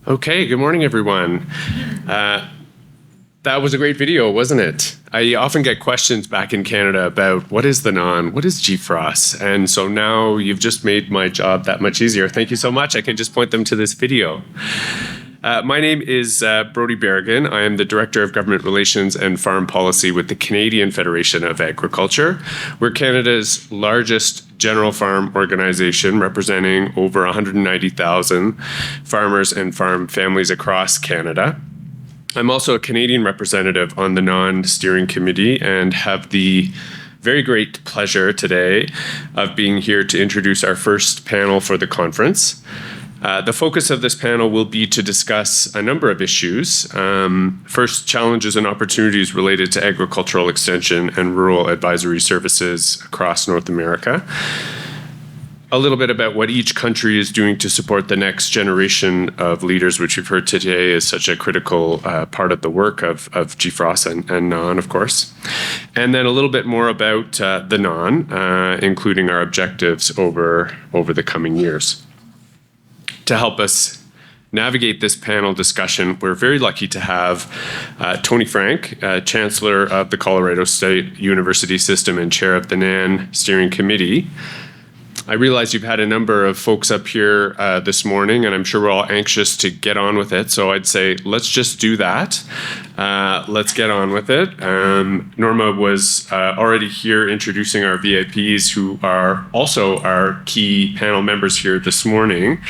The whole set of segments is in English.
Okay, good morning, everyone. That was a great video, wasn't it? I often get questions back in Canada about what is the NAAAN, what is GFRAS? And so now you've just made my job that much easier. Thank you so much. I can just point them to this video. My name is Brodie Berrigan. I am the Director of Government Relations and Farm Policy with the Canadian Federation of Agriculture. We're Canada's largest general farm organization, representing over 190,000 farmers and farm families across Canada. I'm also a Canadian representative on the NAAAN Steering Committee and have the very great pleasure today of being here to introduce our first panel for the conference. The focus of this panel will be to discuss a number of issues. First, challenges and opportunities related to agricultural extension and rural advisory services across North America. A little bit about what each country is doing to support the next generation of leaders, which we've heard today is such a critical part of the work of GFRAS and NAAAN, of course. And then a little bit more about the NAAAN, including our objectives over the coming years. To help us navigate this panel discussion, we're very lucky to have Tony Frank, Chancellor of the Colorado State University System and Chair of the NAAAN Steering Committee. I realize you've had a number of folks up here this morning, and I'm sure we're all anxious to get on with it. So I'd say let's just do that. Let's get on with it. Norma was already here introducing our VIPs, who are also our key panel members here this morning.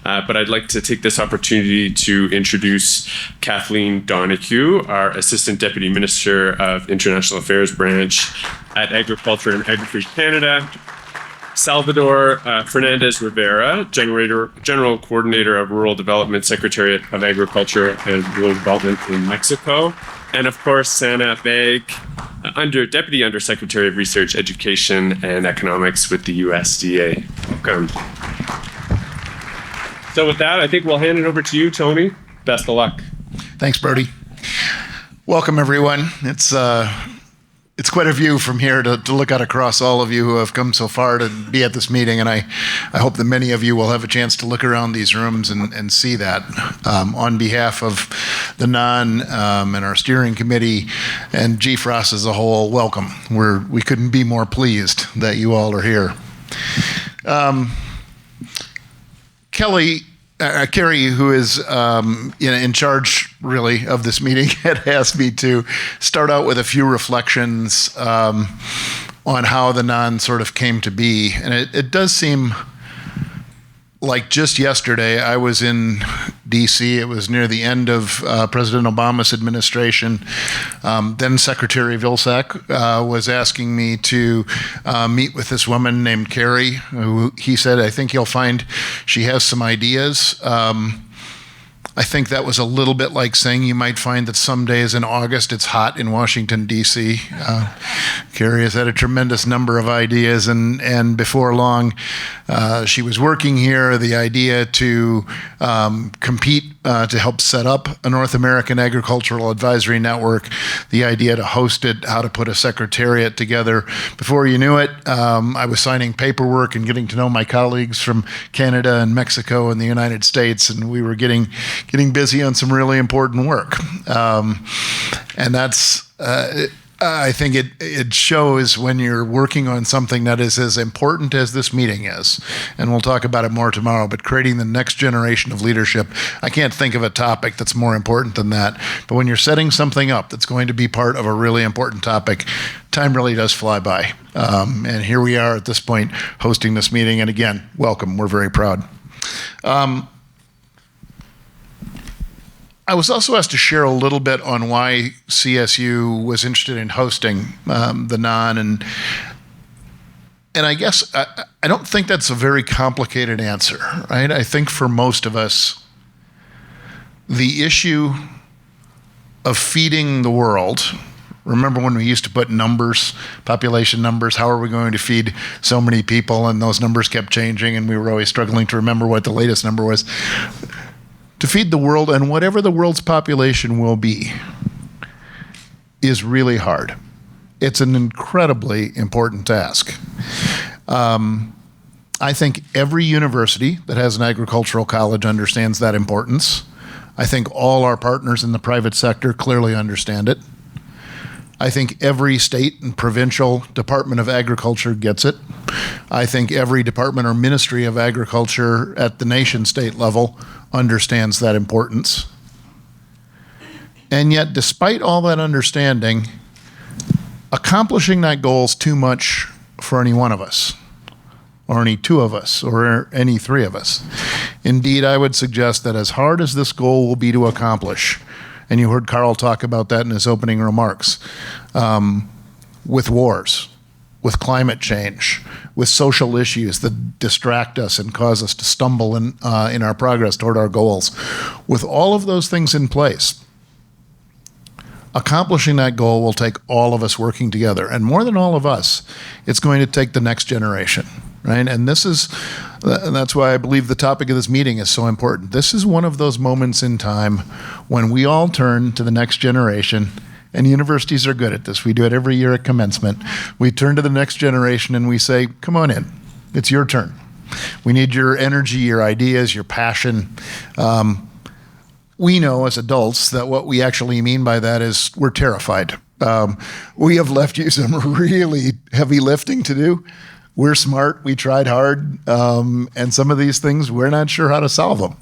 But I'd like to take this opportunity to introduce Kathleen Donohue, our Assistant Deputy Minister of International Affairs Branch at Agriculture and Agri-Food Canada. Salvador Fernandez Rivera, General Coordinator of Rural Development, Secretariat of Agriculture and Rural Development in Mexico. And of course, Sanah Baig, Deputy Undersecretary of Research, Education and Economics with the USDA. Welcome. So with that, I think we'll hand it over to you, Tony. Best of luck. Thanks, Brodie. Welcome, everyone. It's quite a view from here to look out across all of you who have come so far to be at this meeting, and I hope that many of you will have a chance to look around these rooms and see that. On behalf of the NAAAN and our steering committee and GFRAS as a whole, welcome. We couldn't be more pleased that you all are here. Carrie, who is in charge, really, of this meeting, had asked me to start out with a few reflections on how the NAAAN sort of came to be. And it does seem like just yesterday I was in D.C. It was near the end of President Obama's administration. Then Secretary Vilsack was asking me to meet with this woman named Carrie, who he said, I think you'll find she has some ideas. I think that was a little bit like saying you might find that some days in August it's hot in Washington, D.C. Carrie has had a tremendous number of ideas, and before long, she was working here. The idea to compete to help set up a North American Agricultural Advisory Network, the idea to host it, how to put a secretariat together. Before you knew it, I was signing paperwork and getting to know my colleagues from Canada and Mexico and the United States, and we were getting busy on some really important work. And that's, I think it shows when you're working on something that is as important as this meeting is, and we'll talk about it more tomorrow, but creating the next generation of leadership, I can't think of a topic that's more important than that. But when you're setting something up that's going to be part of a really important topic, time really does fly by. And here we are at this point hosting this meeting, and again, welcome, we're very proud. I was also asked to share a little bit on why CSU was interested in hosting the NAAAN, and I guess I don't think that's a very complicated answer, right? I think for most of us, the issue of feeding the world, remember when we used to put numbers, population numbers, how are we going to feed so many people, and those numbers kept changing, and we were always struggling to remember what the latest number was. To feed the world, and whatever the world's population will be, is really hard. It's an incredibly important task. I think every university that has an agricultural college understands that importance. I think all our partners in the private sector clearly understand it. I think every state and provincial Department of Agriculture gets it. I think every Department or Ministry of Agriculture at the nation-state level understands that importance. And yet, despite all that understanding, accomplishing that goal is too much for any one of us, or any two of us, or any three of us. Indeed, I would suggest that as hard as this goal will be to accomplish, and you heard Carl talk about that in his opening remarks, with wars, with climate change, with social issues that distract us and cause us to stumble in our progress toward our goals. With all of those things in place, accomplishing that goal will take all of us working together. And more than all of us, it's going to take the next generation, right? And that's why I believe the topic of this meeting is so important. This is one of those moments in time when we all turn to the next generation, and universities are good at this. We do it every year at commencement. We turn to the next generation and we say, come on in, it's your turn. We need your energy, your ideas, your passion. We know as adults that what we actually mean by that is we're terrified. We have left you some really heavy lifting to do. We're smart, we tried hard, and some of these things, we're not sure how to solve them.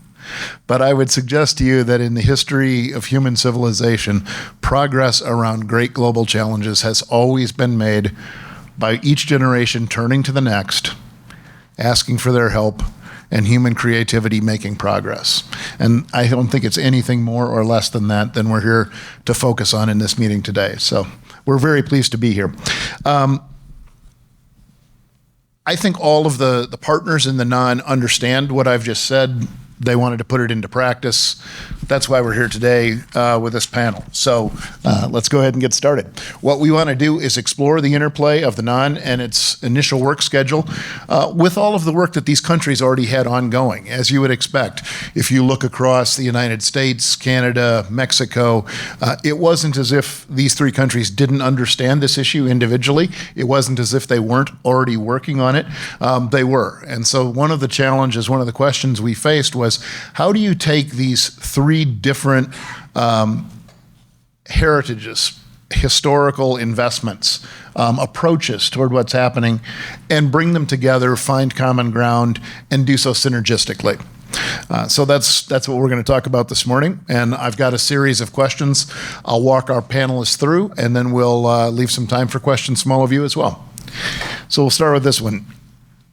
But I would suggest to you that in the history of human civilization, progress around great global challenges has always been made by each generation turning to the next, asking for their help, and human creativity making progress. And I don't think it's anything more or less than that than we're here to focus on in this meeting today. So we're very pleased to be here. I think all of the partners in the NAAAN understand what I've just said. They wanted to put it into practice. That's why we're here today with this panel. So let's go ahead and get started. What we want to do is explore the interplay of the NAAAN and its initial work schedule with all of the work that these countries already had ongoing. As you would expect, if you look across the United States, Canada, Mexico, it wasn't as if these three countries didn't understand this issue individually. It wasn't as if they weren't already working on it. They were. And so one of the challenges, one of the questions we faced was, how do you take these three different heritages, historical investments, approaches toward what's happening, and bring them together, find common ground, and do so synergistically? So that's what we're going to talk about this morning. And I've got a series of questions I'll walk our panelists through, and then we'll leave some time for questions from all of you as well. So we'll start with this one.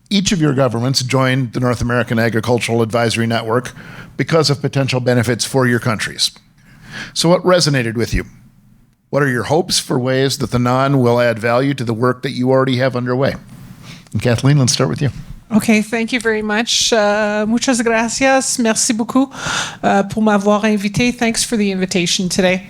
Each of your governments joined the North American Agricultural Advisory Network because of potential benefits for your countries. So what resonated with you? What are your hopes for ways that the NAAAN will add value to the work that you already have underway? And Kathleen, let's start with you. Okay, thank you very much. Muchas gracias. Merci beaucoup pour m'avoir invité. Thanks for the invitation today.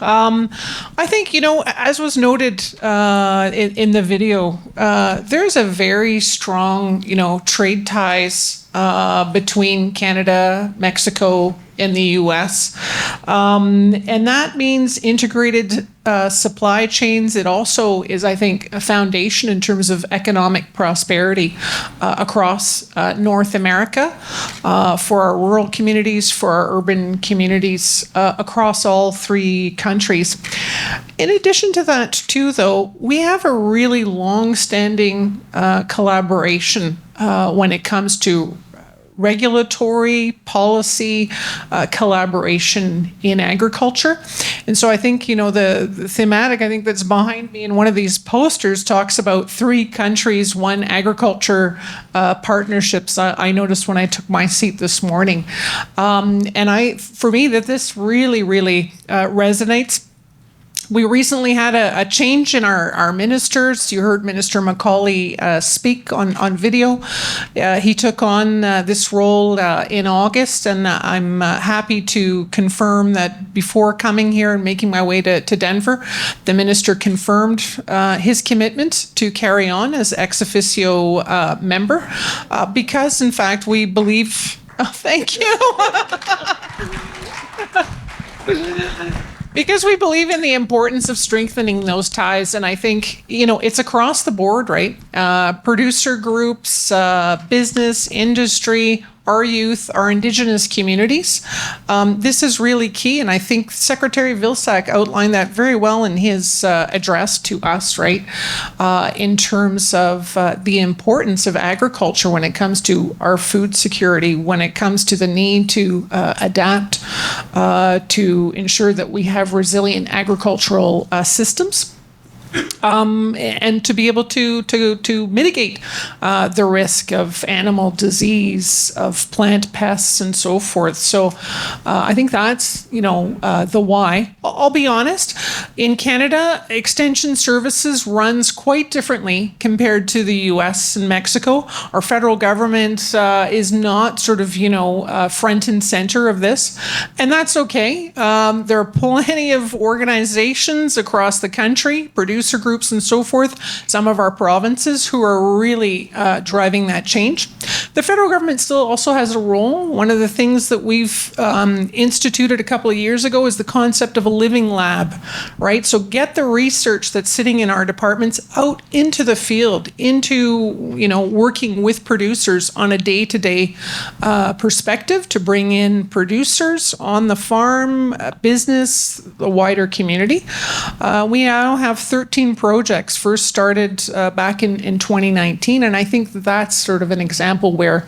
I think, as was noted in the video, there's a very strong, trade ties between Canada, Mexico, and the U.S. And that means integrated supply chains. It also is, I think, a foundation in terms of economic prosperity across North America for our rural communities, for our urban communities across all three countries. In addition to that, too, though, we have a really long-standing collaboration when it comes to regulatory policy collaboration in agriculture. And so I think, the thematic, I think that's behind me in one of these posters talks about three countries, one agriculture partnerships. I noticed when I took my seat this morning. And for me, that this really, really resonates. We recently had a change in our ministers. You heard Minister Macaulay speak on video. He took on this role in August, and I'm happy to confirm that before coming here and making my way to Denver, the minister confirmed his commitment to carry on as ex officio member because, in fact, we believe... Oh, thank you. Because we believe in the importance of strengthening those ties. And I think, it's across the board, right? Producer groups, business, industry, our youth, our Indigenous communities. This is really key, and I think Secretary Vilsack outlined that very well in his address to us, right, in terms of the importance of agriculture when it comes to our food security, when it comes to the need to adapt to ensure that we have resilient agricultural systems. And to be able to mitigate the risk of animal disease, of plant pests, and so forth. So I think that's the why. I'll be honest. In Canada, Extension Services runs quite differently compared to the U.S. and Mexico. Our federal government is not sort of front and center of this, and that's okay. There are plenty of organizations across the country, producer groups and so forth, some of our provinces who are really driving that change. The federal government still also has a role. One of the things that we've instituted a couple of years ago is the concept of a living lab, right? So get the research that's sitting in our departments out into the field, into working with producers on a day-to-day perspective to bring in producers on the farm, business, the wider community. We now have 13 projects, first started back in 2019, and I think that's sort of an example where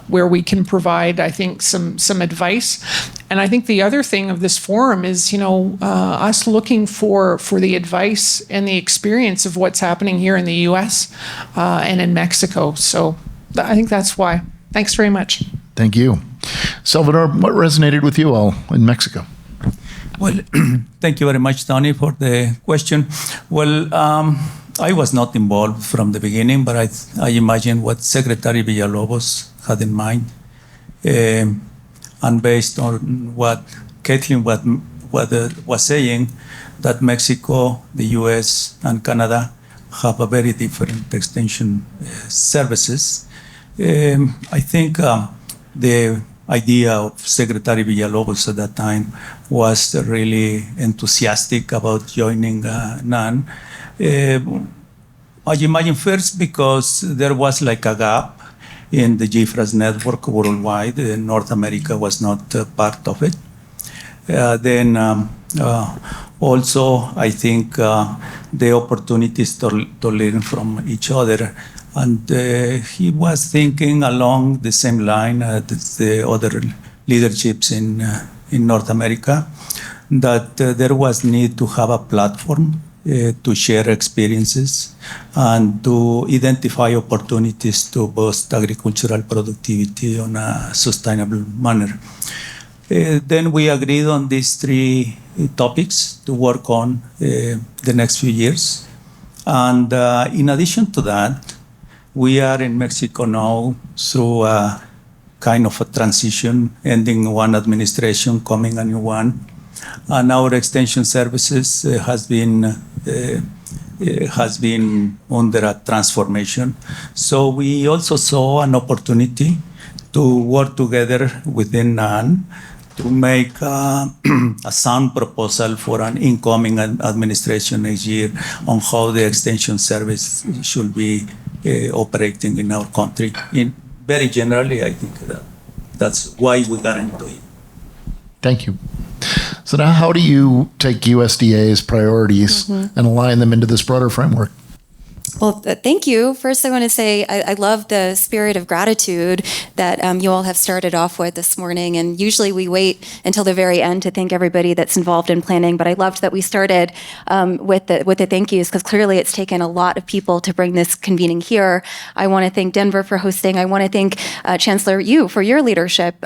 we can provide, I think, some advice. And I think the other thing of this forum is, us looking for the advice and the experience of what's happening here in the U.S. And in Mexico. So I think that's why. Thanks very much. Thank you. Salvador, what resonated with you all in Mexico? Well, thank you very much, Tony, for the question. Well, I was not involved from the beginning, but I imagine what Secretary Villalobos had in mind. And based on what Kathleen was saying, that Mexico, the US, and Canada have a very different extension services. I think the idea of Secretary Villalobos at that time was really enthusiastic about joining NAAAN. I imagine first because there was like a gap in the GFRAS network worldwide. North America was not part of it. Then also I think the opportunities to learn from each other. And he was thinking along the same line as the other leaderships in North America, that there was need to have a platform to share experiences and to identify opportunities to boost agricultural productivity on a sustainable manner. Then we agreed on these three topics to work on the next few years. And in addition to that, we are in Mexico now through a kind of a transition, ending one administration, coming a new one. And our extension services has been under a transformation. So we also saw an opportunity to work together within NAAAN to make a sound proposal for an incoming administration next year on how the extension service should be operating in our country. Very generally, I think that's why we got into it. Thank you. So now how do you take USDA's priorities and align them into this broader framework? Well, thank you. First, I want to say I love the spirit of gratitude that you all have started off with this morning. And usually we wait until the very end to thank everybody that's involved in planning. But I loved that we started with the thank yous, because clearly it's taken a lot of people to bring this convening here. I want to thank Denver for hosting. I want to thank Chancellor, you for your leadership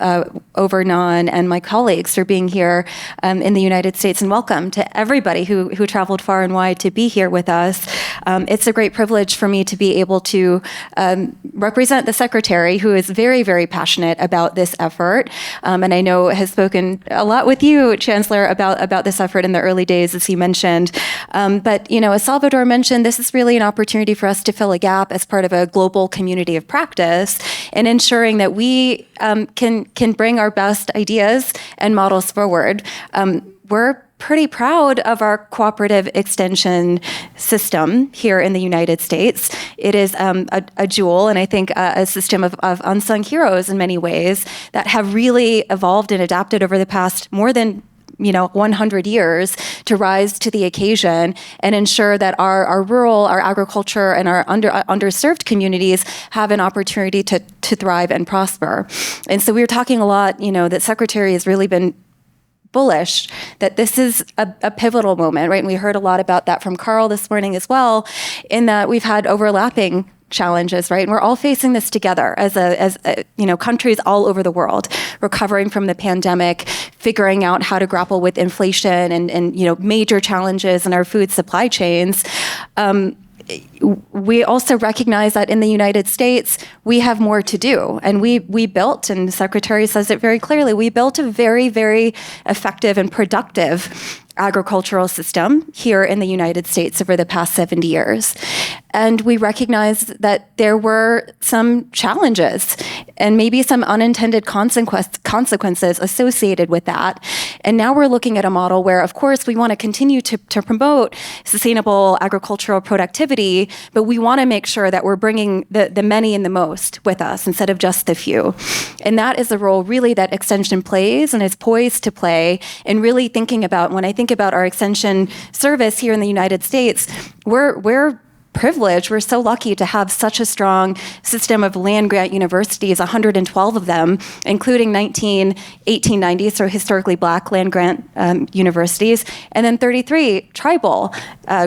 over NAAAN, and my colleagues for being here in the United States. And welcome to everybody who traveled far and wide to be here with us. It's a great privilege for me to be able to represent the Secretary, who is very, very passionate about this effort, and I know has spoken a lot with you, Chancellor, about this effort in the early days, as he mentioned. But as Salvador mentioned, this is really an opportunity for us to fill a gap as part of a global community of practice in ensuring that we can bring our best ideas and models forward. We're pretty proud of our cooperative extension system here in the United States. It is a jewel, and I think a system of unsung heroes in many ways that have really evolved and adapted over the past more than 100 years to rise to the occasion and ensure that our rural, our agriculture, and our underserved communities have an opportunity to thrive and prosper. And so we were talking a lot, that Secretary has really been bullish that this is a pivotal moment, right? And we heard a lot about that from Carl this morning as well, in that we've had overlapping challenges, right? And we're all facing this together as countries all over the world, recovering from the pandemic, figuring out how to grapple with inflation and major challenges in our food supply chains. We also recognize that in the United States, we have more to do. And we built, and the Secretary says it very clearly, we built a very, very effective and productive agricultural system here in the United States over the past 70 years. And we recognized that there were some challenges and maybe some unintended consequences associated with that. And now we're looking at a model where, of course, we want to continue to promote sustainable agricultural productivity, but we want to make sure that we're bringing the many and the most with us instead of just the few. And that is the role really that Extension plays and is poised to play in really thinking about, when I think about our Extension service here in the United States, we're privileged. We're so lucky to have such a strong system of land-grant universities, 112 of them, including 19 1890s, so historically Black land-grant universities, and then 33 tribal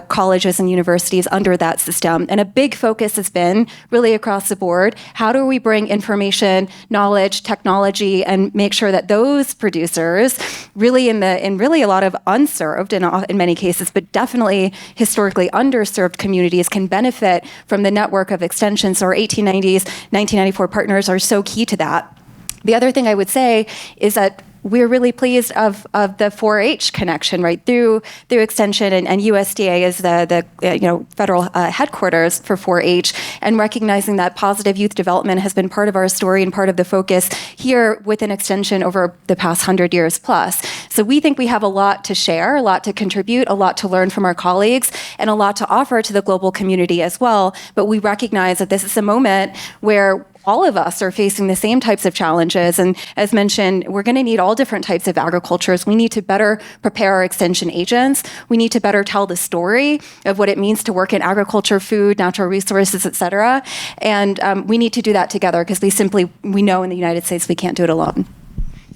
colleges and universities under that system. And a big focus has been really across the board, how do we bring information, knowledge, technology, and make sure that those producers, really in really a lot of unserved, in many cases, but definitely historically underserved communities, can benefit from the network of extensions. So our 1890s, 1994 partners are so key to that. The other thing I would say is that we're really pleased of the 4-H connection, right, through Extension, and USDA is the federal headquarters for 4-H, and recognizing that positive youth development has been part of our story and part of the focus here within Extension over the past 100 years plus. So we think we have a lot to share, a lot to contribute, a lot to learn from our colleagues, and a lot to offer to the global community as well. But we recognize that this is a moment where all of us are facing the same types of challenges. And as mentioned, we're going to need all different types of agricultures. We need to better prepare our Extension agents. We need to better tell the story of what it means to work in agriculture, food, natural resources, et cetera. And we need to do that together because we know in the United States we can't do it alone.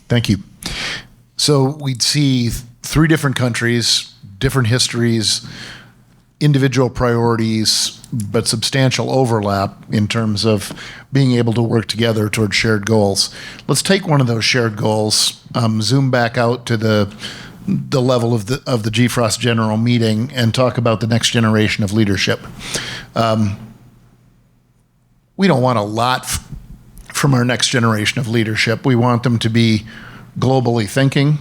Thank you. So we'd see 3 different countries, different histories, individual priorities, but substantial overlap in terms of being able to work together towards shared goals. Let's take one of those shared goals, zoom back out to the level of the GFRAS General Meeting, and talk about the next generation of leadership. We don't want a lot from our next generation of leadership. We want them to be globally thinking.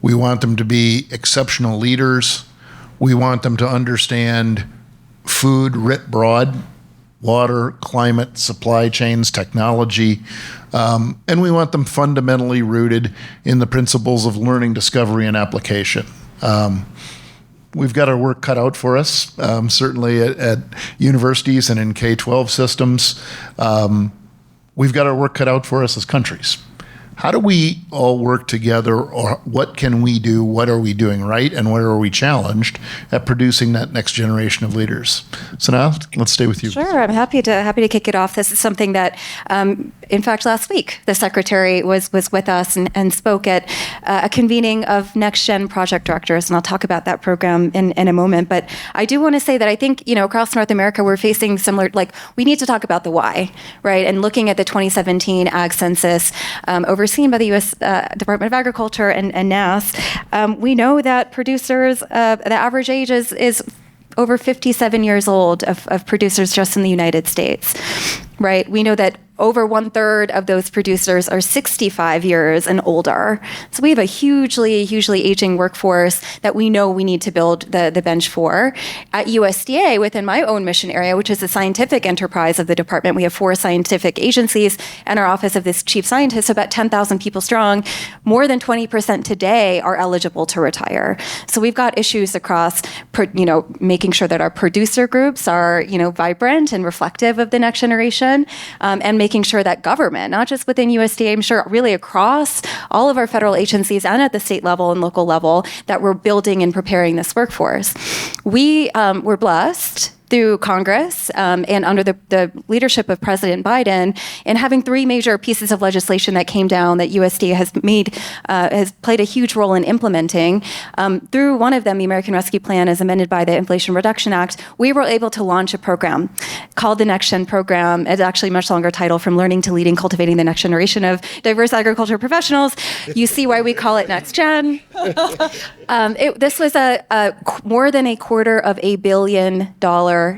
We want them to be exceptional leaders. We want them to understand food writ broad, water, climate, supply chains, technology, and we want them fundamentally rooted in the principles of learning, discovery, and application. We've got our work cut out for us, certainly at universities and in K-12 systems. We've got our work cut out for us as countries. How do we all work together, or what can we do? What are we doing right, and where are we challenged at producing that next generation of leaders? Sanah, let's stay with you. Sure, I'm happy to kick it off. This is something that, in fact, last week the Secretary was with us and spoke at a convening of Next Gen project directors, and I'll talk about that program in a moment. But I do want to say that I think across North America we're facing similar. We need to talk about the why, right? And looking at the 2017 Ag Census, overseen by the U.S. Department of Agriculture and NAAS, we know that producers, the average age is over 57 years old of producers just in the United States. right? We know that over 1/3 of those producers are 65 years and older. So we have a hugely aging workforce that we know we need to build the bench for. At USDA, within my own mission area, which is the scientific enterprise of the department, we have 4 scientific agencies and our office of this chief scientist, so about 10,000 people strong. More than 20% today are eligible to retire. So we've got issues across, making sure that our producer groups are, vibrant and reflective of the next generation, and making sure that government, not just within USDA, I'm sure really across all of our federal agencies and at the state level and local level, that we're building and preparing this workforce. We were blessed through Congress and under the leadership of President Biden in having 3 major pieces of legislation that came down that USDA has played a huge role in implementing. Through one of them, the American Rescue Plan, as amended by the Inflation Reduction Act, we were able to launch a program called the Next Gen Program. It's actually a much longer title, From Learning to Leading, Cultivating the Next Generation of Diverse Agriculture Professionals. You see why we call it Next Gen. This was more than $250 million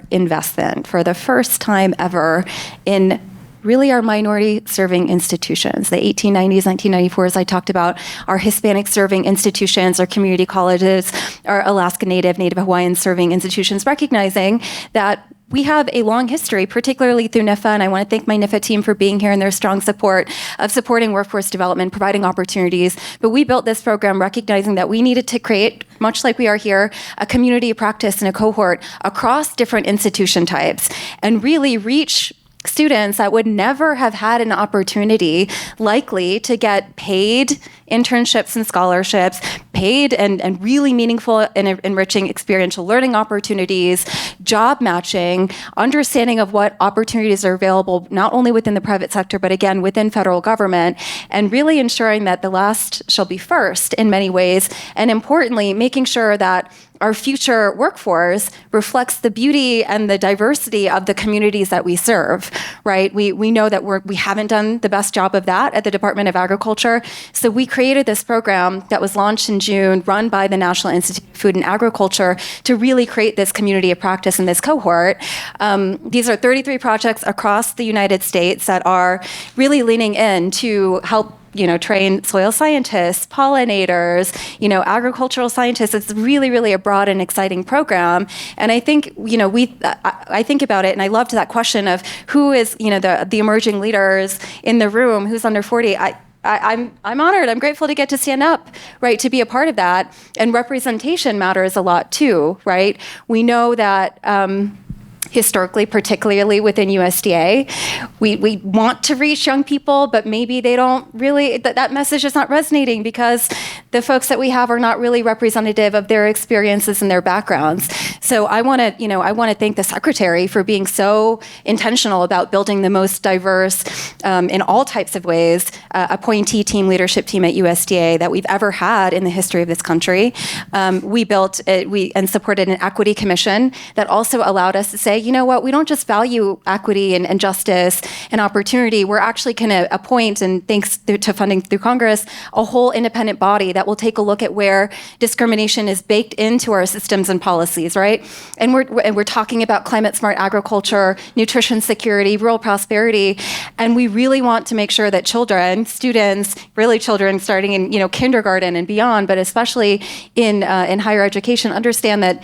investment for the first time ever in really our minority serving institutions. The 1890s, 1994s I talked about, our Hispanic serving institutions, our community colleges, our Alaska Native Hawaiian serving institutions, recognizing that we have a long history, particularly through NIFA, and I want to thank my NIFA team for being here and their strong support of supporting workforce development, providing opportunities. But we built this program recognizing that we needed to create, much like we are here, a community of practice and a cohort across different institution types and really reach students that would never have had an opportunity likely to get paid internships and scholarships, paid and really meaningful and enriching experiential learning opportunities, job matching, understanding of what opportunities are available not only within the private sector, but again, within federal government, and really ensuring that the last shall be first in many ways, and importantly, making sure that our future workforce reflects the beauty and the diversity of the communities that we serve, right? We know that we haven't done the best job of that at the Department of Agriculture. So we created this program that was launched in June, run by the National Institute of Food and Agriculture, to really create this community of practice in this cohort. These are 33 projects across the United States that are really leaning in to help train soil scientists, pollinators, agricultural scientists. It's really a broad and exciting program. And I think, I think about it, and I loved that question of who is, the emerging leaders in the room, who's under 40. I'm honored. I'm grateful to get to stand up, right, to be a part of that. And representation matters a lot too, right? We know that historically, particularly within USDA, we want to reach young people, but maybe they don't really, that message is not resonating because the folks that we have are not really representative of their experiences and their backgrounds. So I want to thank the Secretary for being so intentional about building the most diverse, in all types of ways, appointee team, leadership team at USDA that we've ever had in the history of this country. We built and supported an equity commission that also allowed us to say, you know what, we don't just value equity and justice and opportunity. We're actually going to appoint, and thanks to funding through Congress, a whole independent body that will take a look at where discrimination is baked into our systems and policies, right? And we're talking about climate smart agriculture, nutrition security, rural prosperity, and we really want to make sure that students, really children starting in kindergarten and beyond, but especially in higher education, understand that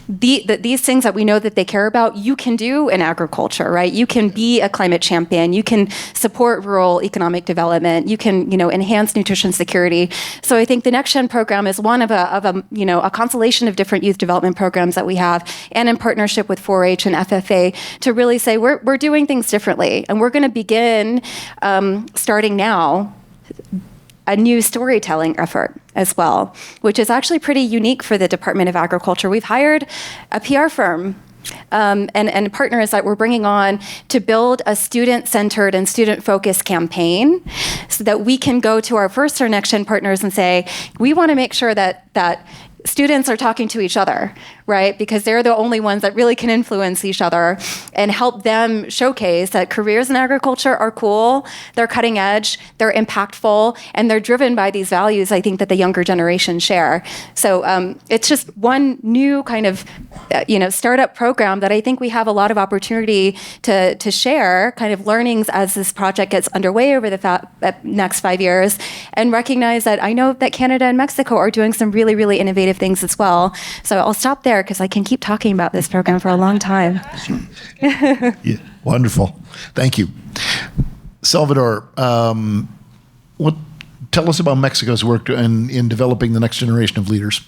these things that we know that they care about, you can do in agriculture, right? You can be a climate champion. You can support rural economic development. You can, enhance nutrition security. So I think the Next Gen program is one of a constellation of different youth development programs that we have, and in partnership with 4-H and FFA, to really say we're doing things differently, and we're going to begin starting now a new storytelling effort as well, which is actually pretty unique for the Department of Agriculture. We've hired a PR firm and partners that we're bringing on to build a student-centered and student-focused campaign so that we can go to our Next Gen partners and say, we want to make sure that that students are talking to each other, right? Because they're the only ones that really can influence each other and help them showcase that careers in agriculture are cool, they're cutting edge, they're impactful, and they're driven by these values, I think, that the younger generation share. So it's just one new kind of, startup program that I think we have a lot of opportunity to share kind of learnings as this project gets underway over the next 5 years, and recognize that I know that Canada and Mexico are doing some really, really innovative things as well. So I'll stop there because I can keep talking about this program for a long time. Yeah, wonderful. Thank you. Salvador, tell us about Mexico's work in developing the next generation of leaders.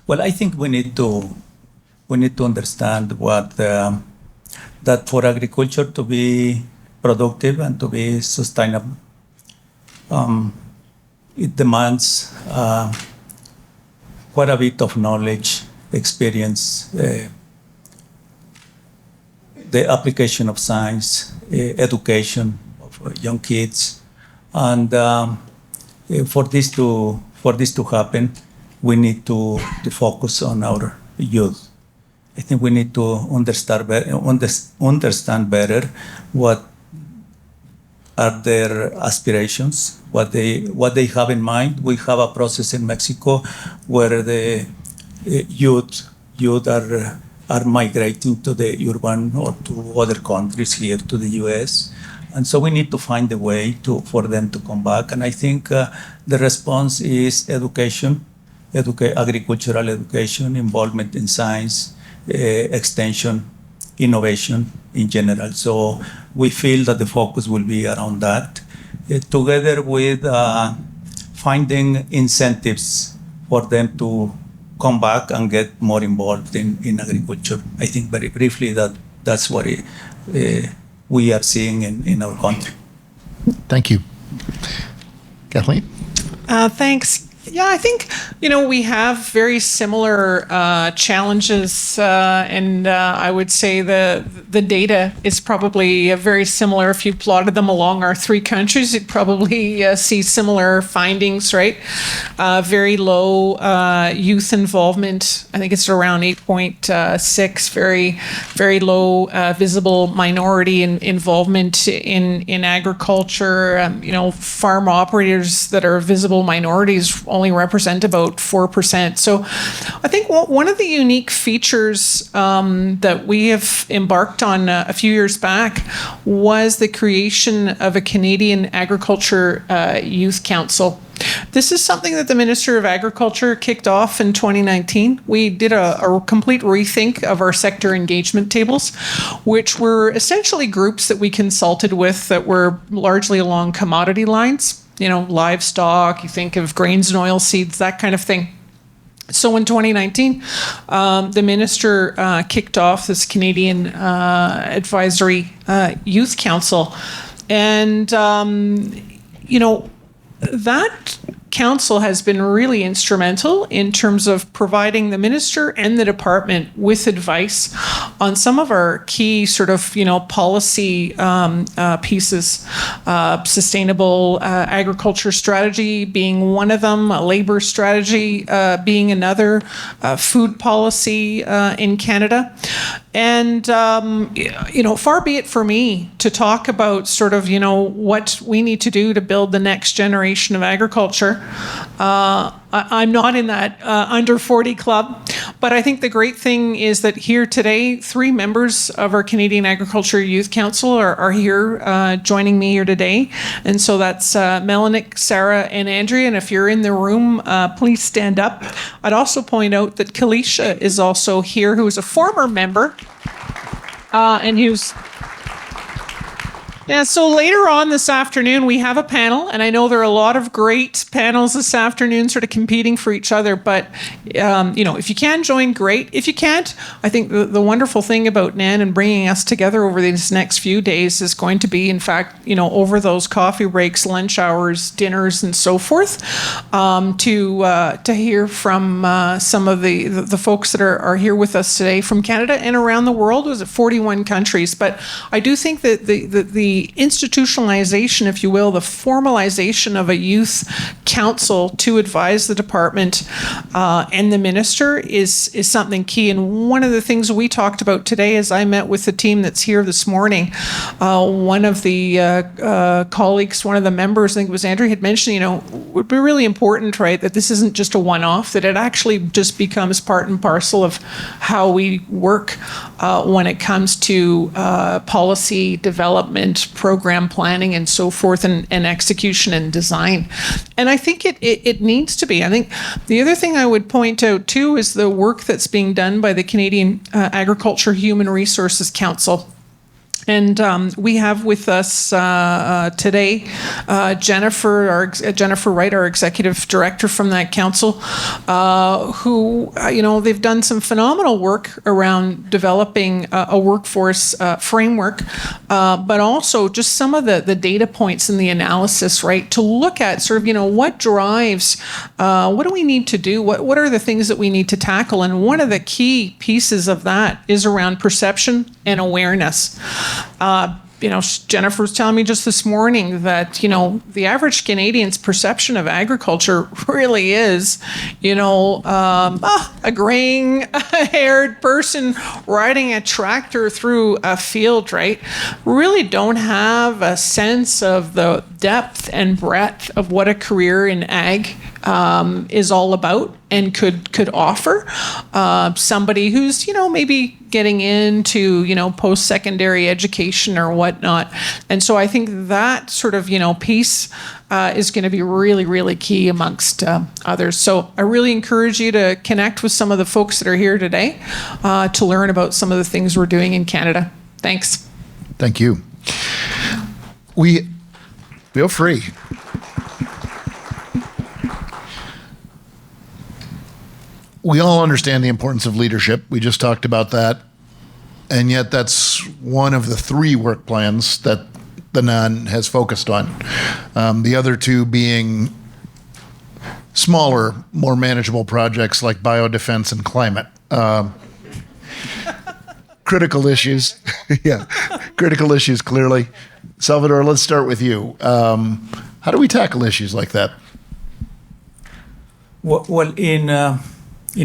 Well, I think we need to understand that for agriculture to be productive and to be sustainable, it demands quite a bit of knowledge, experience, the application of science, education of young kids, and for this to happen, we need to focus on our youth. I think we need to understand better what are their aspirations, what they have in mind. We have a process in Mexico where the youth are migrating to the urban or to other countries here to the U.S. And so we need to find a way for them to come back. And I think the response is education, agricultural education, involvement in science, extension, innovation in general. So we feel that the focus will be around that, together with finding incentives for them to come back and get more involved in agriculture. I think very briefly that's what we are seeing in our country. Thank you. Kathleen? Thanks. Yeah, I think, we have very similar challenges, and I would say the data is probably very similar. If you plotted them along our three countries, you'd probably see similar findings, right? Very low youth involvement. I think it's around 8.6, very, very low visible minority involvement in agriculture. Farm operators that are visible minorities only represent about 4%. So I think one of the unique features that we have embarked on a few years back was the creation of a Canadian Agriculture Youth Council. This is something that the Minister of Agriculture kicked off in 2019. We did a complete rethink of our sector engagement tables, which were essentially groups that we consulted with that were largely along commodity lines. Livestock, you think of grains and oil seeds, that kind of thing. So in 2019, the minister kicked off this Canadian Advisory Youth Council. And, that council has been really instrumental in terms of providing the minister and the department with advice on some of our key sort of, policy pieces. Sustainable agriculture strategy being one of them, a labor strategy being another, food policy in Canada. And, far be it for me to talk about sort of, what we need to do to build the next generation of agriculture. I'm not in that under 40 club, but I think the great thing is that here today, 3 members of our Canadian Agriculture Youth Council are here joining me here today. And so that's Melanick, Sarah, and Andrea. And if you're in the room, please stand up. I'd also point out that Kalisha is also here, who is a former member. And who's... Yeah, so later on this afternoon, we have a panel, and I know there are a lot of great panels this afternoon sort of competing for each other, but, if you can join, great. If you can't, I think the wonderful thing about NAAAN and bringing us together over these next few days is going to be, in fact, over those coffee breaks, lunch hours, dinners, and so forth, to hear from some of the folks that are here with us today from Canada and around the world. Was it 41 countries? But I do think that the the institutionalization, if you will, the formalization of a youth council to advise the department and the minister is something key. And one of the things we talked about today as I met with the team that's here this morning, one of the colleagues, one of the members, I think it was Andrew, had mentioned, it would be really important, right, that this isn't just a one-off, that it actually just becomes part and parcel of how we work when it comes to policy development, program planning, and so forth, and execution and design. And I think it needs to be. I think the other thing I would point out too is the work that's being done by the Canadian Agriculture Human Resources Council. And we have with us today Jennifer Wright, our executive director from that council, who, they've done some phenomenal work around developing a workforce framework, but also just some of the data points in the analysis, right, to look at sort of, what drives, what do we need to do? What are the things that we need to tackle? And one of the key pieces of that is around perception and awareness. Jennifer was telling me just this morning that, the average Canadian's perception of agriculture really is, a graying-haired person riding a tractor through a field, right? Really don't have a sense of the depth and breadth of what a career in ag is all about and could offer somebody who's, maybe getting into, post-secondary education or whatnot. And so I think that sort of, piece is going to be really, really key amongst others. So I really encourage you to connect with some of the folks that are here today to learn about some of the things we're doing in Canada. Thanks. Thank you. Feel free. We all understand the importance of leadership. We just talked about that. And yet that's one of the 3 work plans that the NAAAN has focused on. The other 2 being smaller, more manageable projects like biodefense and climate. Critical issues. Yeah, critical issues, clearly. Salvador, let's start with you. How do we tackle issues like that? Well, in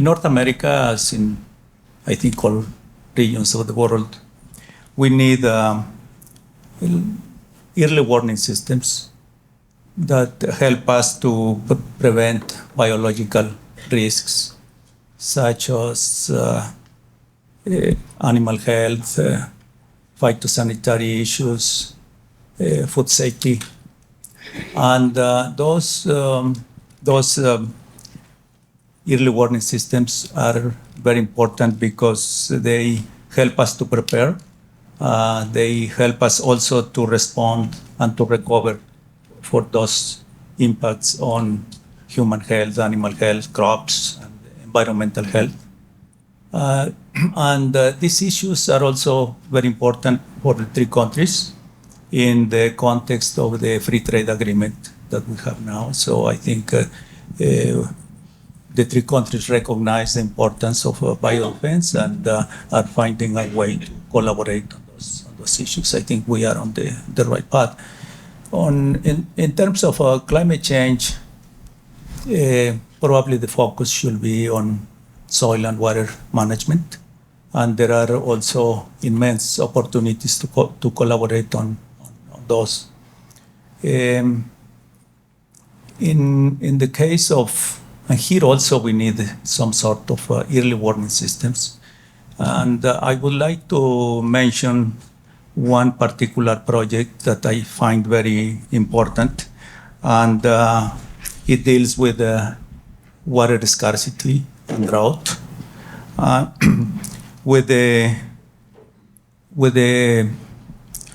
North America, as in, I think, all regions of the world, we need early warning systems that help us to prevent biological risks, such as animal health, phytosanitary issues, food safety. And those early warning systems are very important because they help us to prepare. They help us also to respond and to recover for those impacts on human health, animal health, crops, and environmental health. And these issues are also very important for the 3 countries in the context of the free trade agreement that we have now. So I think the 3 countries recognize the importance of biodefense and are finding a way to collaborate on those issues. I think we are on the right path. In terms of climate change, probably the focus should be on soil and water management, and there are also immense opportunities to collaborate on those. In the case of, and here also we need some sort of early warning systems. And I would like to mention one particular project that I find very important, and it deals with water scarcity and drought. With the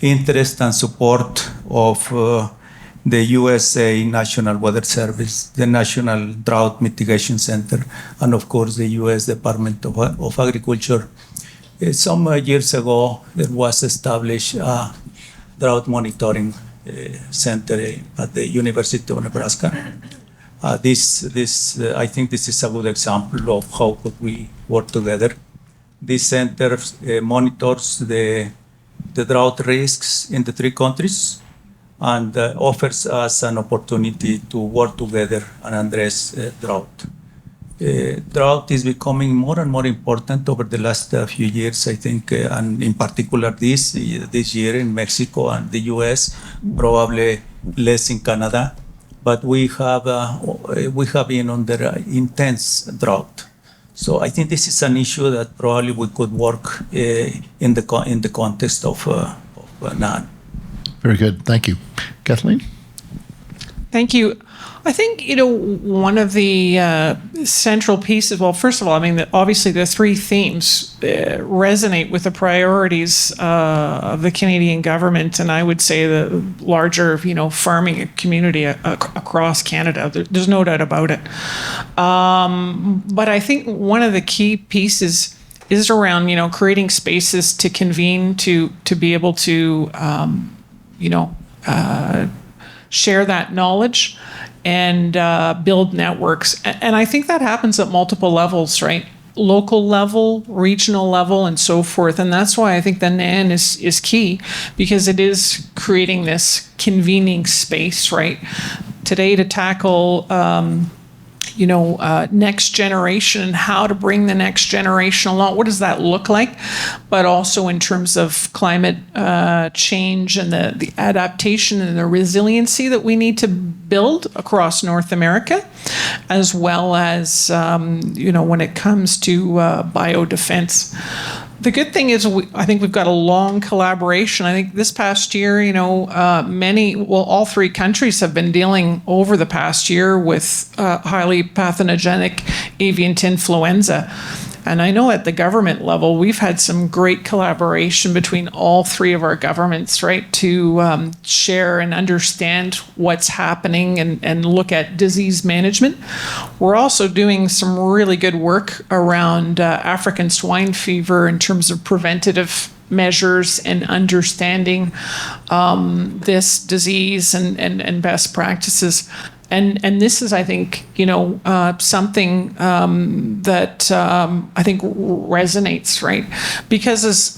interest and support of the USA National Weather Service, the National Drought Mitigation Center, and of course the US Department of Agriculture. Some years ago, there was established a drought monitoring center at the University of Nebraska. I think this is a good example of how could we work together. This center monitors the the drought risks in the three countries and offers us an opportunity to work together and address drought. Drought is becoming more and more important over the last few years, I think, and in particular this year in Mexico and the US, probably less in Canada. But we have been under intense drought. So I think this is an issue that probably we could work in the context of NAAAN. Very good. Thank you. Kathleen? Thank you. I think, one of the central pieces, well, first of all, I mean, obviously the three themes resonate with the priorities of the Canadian government, and I would say the larger, farming community across Canada. There's no doubt about it. But I think one of the key pieces is around, creating spaces to convene, to be able to, share that knowledge and build networks. And I think that happens at multiple levels, right? Local level, regional level, and so forth. And that's why I think the NAAAN is key, because it is creating this convening space, right? Today to tackle next generation and how to bring the next generation along. What does that look like? But also in terms of climate change and the adaptation and the resiliency that we need to build across North America, as well as, when it comes to biodefense. The good thing is, I think we've got a long collaboration. I think this past year, all three countries have been dealing over the past year with highly pathogenic avian influenza. And I know at the government level, we've had some great collaboration between all three of our governments, right, to share and understand what's happening and look at disease management. We're also doing some really good work around African swine fever in terms of preventative measures and understanding this disease and best practices. And this is, I think, something that I think resonates, right? Because as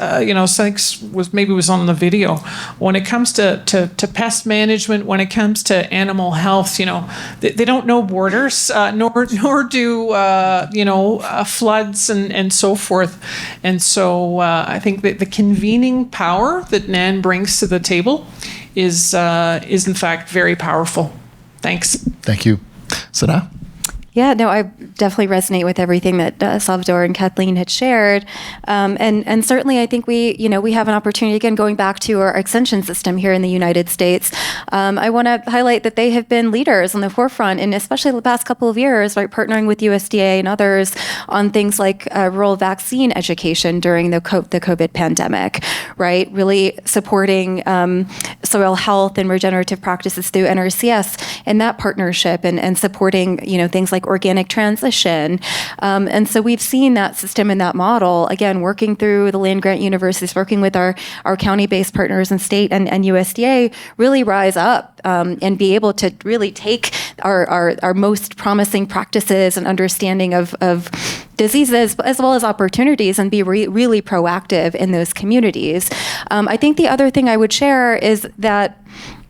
Sykes was on the video, when it comes to pest management, when it comes to animal health, they don't know borders, nor do floods and so forth. And so I think that the convening power that NAAAN brings to the table is in fact very powerful. Thanks. Thank you. Sanah? Yeah, no, I definitely resonate with everything that Salvador and Kathleen had shared, and certainly I think we have an opportunity, again, going back to our extension system here in the United States. I want to highlight that they have been leaders on the forefront, and especially the past couple of years, right, partnering with USDA and others on things like rural vaccine education during the COVID pandemic, right? Really supporting soil health and regenerative practices through NRCS and that partnership, and supporting things like organic transition. And so we've seen that system and that model, again, working through the land grant universities, working with our county-based partners and state and USDA, really rise up and be able to really take our most promising practices and understanding of diseases as well as opportunities, and be really proactive in those communities. I think the other thing I would share is that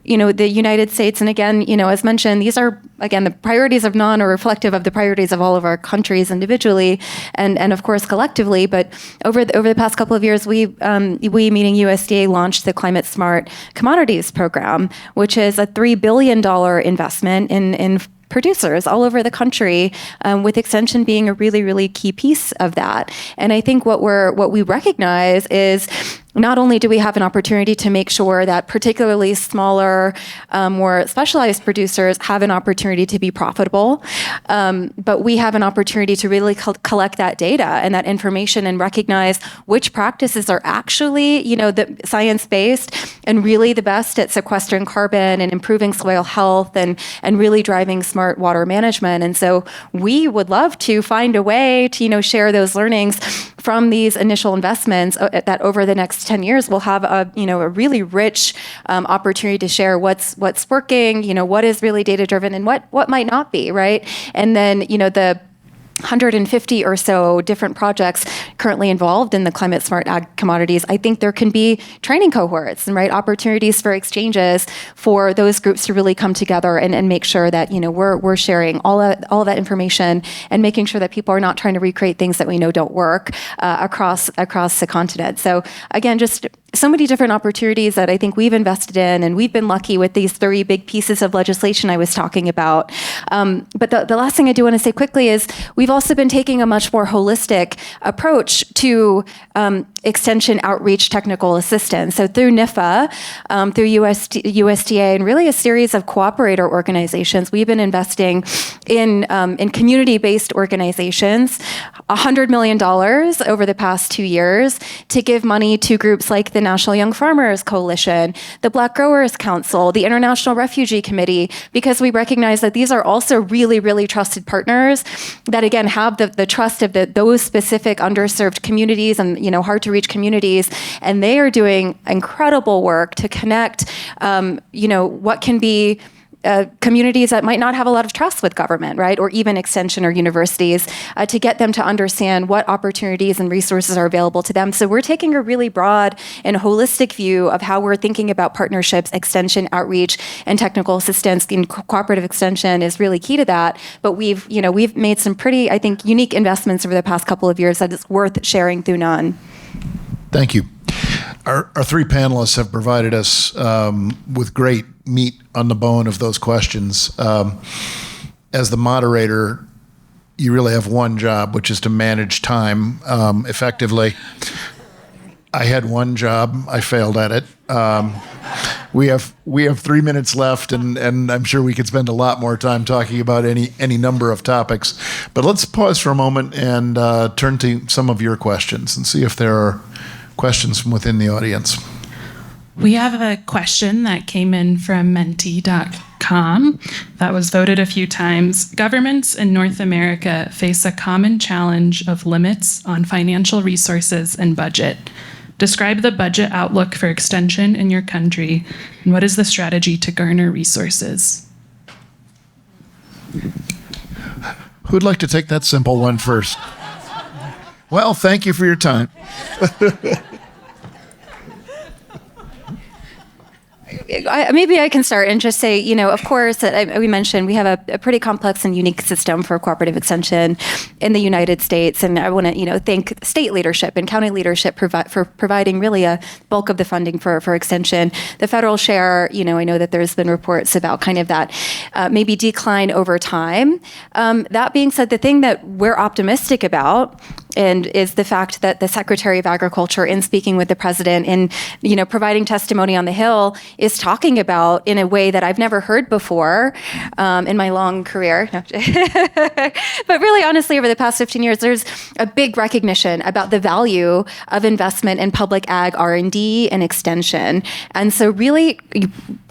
the United States, and again, as mentioned, these are, again, the priorities of NAAAN are reflective of the priorities of all of our countries individually and of course collectively. But over the past couple of years, we meaning USDA, launched the Climate Smart Commodities Program, which is a $3 billion investment in producers all over the country, with extension being a really, really key piece of that. And I think what we recognize is not only do we have an opportunity to make sure that particularly smaller, more specialized producers have an opportunity to be profitable, but we have an opportunity to really collect that data and that information and recognize which practices are actually, the science-based and really the best at sequestering carbon and improving soil health and really driving smart water management. And so we would love to find a way to, share those learnings from these initial investments that over the next 10 years we'll have a really rich opportunity to share what's working, what is really data driven and what might not be, right? And then 150 or so different projects currently involved in the climate smart ag commodities, I think there can be training cohorts and opportunities for exchanges for those groups to really come together and make sure that we're sharing all of that information and making sure that people are not trying to recreate things that we know don't work across the continent. So again, just so many different opportunities that I think we've invested in, and we've been lucky with these 3 big pieces of legislation I was talking about. But the last thing I do want to say quickly is we've also been taking a much more holistic approach to extension outreach technical assistance. So through NIFA, through USDA, and really a series of cooperator organizations, we've been investing in community-based organizations, $100 million over the past 2 years to give money to groups like the National Young Farmers Coalition, the Black Growers Council, the International Refugee Committee, because we recognize that these are also really, really trusted partners that, again, have the trust of those specific underserved communities and, hard to reach communities. And they are doing incredible work to connect, what can be communities that might not have a lot of trust with government, right? Or even extension or universities, to get them to understand what opportunities and resources are available to them. So we're taking a really broad and holistic view of how we're thinking about partnerships, extension, outreach, and technical assistance. And cooperative extension is really key to that. But we've made some pretty, I think, unique investments over the past couple of years that it's worth sharing through NAAAN. Thank you. Our 3 panelists have provided us with great meat on the bone of those questions. As the moderator, you really have one job, which is to manage time effectively. I had one job. I failed at it. We have 3 minutes left, and I'm sure we could spend a lot more time talking about any number of topics. But let's pause for a moment and turn to some of your questions and see if there are questions from within the audience. We have a question that came in from Menti.com that was voted a few times. Governments in North America face a common challenge of limits on financial resources and budget. Describe the budget outlook for extension in your country, and what is the strategy to garner resources? Who'd like to take that simple one first? Well, thank you for your time. Maybe I can start and just say, of course, we mentioned we have a pretty complex and unique system for cooperative extension in the United States. And I want to, thank state leadership and county leadership for providing really a bulk of the funding for extension. The federal share, I know that there's been reports about kind of that maybe decline over time. That being said, the thing that we're optimistic about and is the fact that the Secretary of Agriculture, in speaking with the president and providing testimony on the Hill, is talking about in a way that I've never heard before in my long career. No. But really, honestly, over the past 15 years, there's a big recognition about the value of investment in public ag R&D and extension. And so really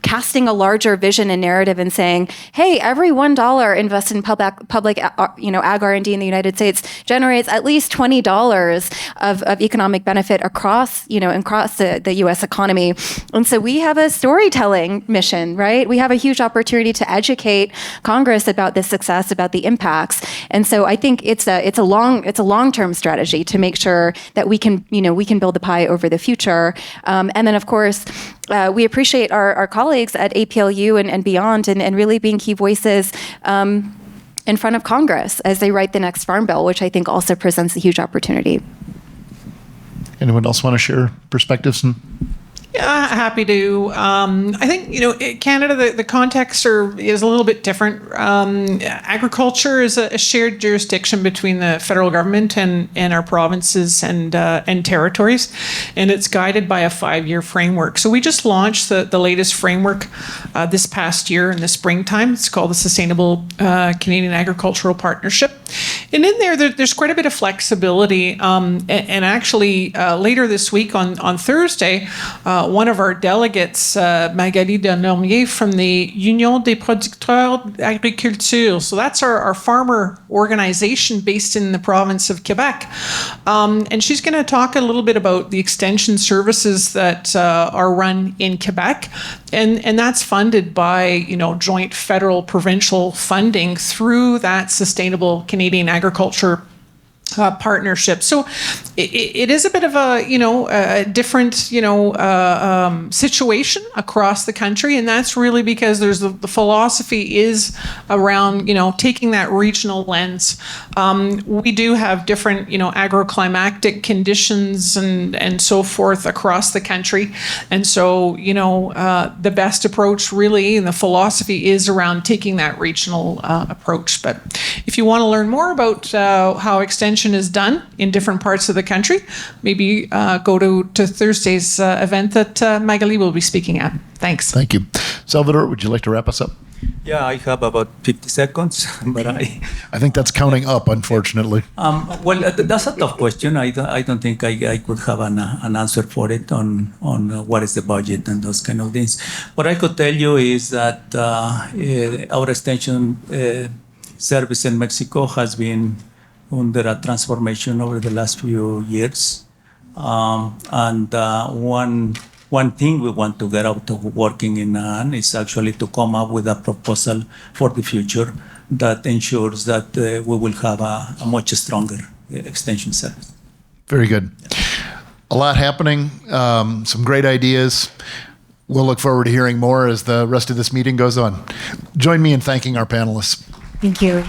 casting a larger vision and narrative and saying, hey, every $1 invested in public ag R&D in the United States generates at least $20 of economic benefit across the U.S. economy. And so we have a storytelling mission, right? We have a huge opportunity to educate Congress about this success, about the impacts. And so I think it's a long-term strategy to make sure that we can build the pie over the future. And then, of course, we appreciate our colleagues at APLU and beyond and really being key voices in front of Congress as they write the next Farm Bill, which I think also presents a huge opportunity. Anyone else want to share perspectives? Yeah, happy to. I think, Canada, the context is a little bit different. Agriculture is a shared jurisdiction between the federal government and our provinces and territories, and it's guided by a 5-year framework. So we just launched the latest framework this past year in the springtime. It's called the Sustainable Canadian Agricultural Partnership. And in there's quite a bit of flexibility. And actually, later this week on Thursday, one of our delegates, Magali Denormier from the Union des Producteurs d'Agriculture, so that's our farmer organization based in the province of Quebec. And she's going to talk a little bit about the extension services that are run in Quebec. And that's funded by, joint federal provincial funding through that Sustainable Canadian agriculture partnership. So it is a bit of a, a different, situation across the country. And that's really because there's the philosophy is around, taking that regional lens. We do have different, agroclimatic conditions and so forth across the country. And so, the best approach really, and the philosophy is around taking that regional approach. But if you want to learn more about how extension is done in different parts of the country, maybe go to Thursday's event that Magali will be speaking at. Thanks. Thank you. Salvador, would you like to wrap us up? Yeah, I have about 50 seconds, but I think that's counting up, unfortunately. well, that's a tough question. I don't think I could have an answer for it on what is the budget and those kind of things. What I could tell you is that our extension service in Mexico has been under a transformation over the last few years. One thing we want to get out of working in NAAAN is actually to come up with a proposal for the future that ensures that we will have a much stronger extension service. Very good. A lot happening, some great ideas. We'll look forward to hearing more as the rest of this meeting goes on. Join me in thanking our panelists. Thank you.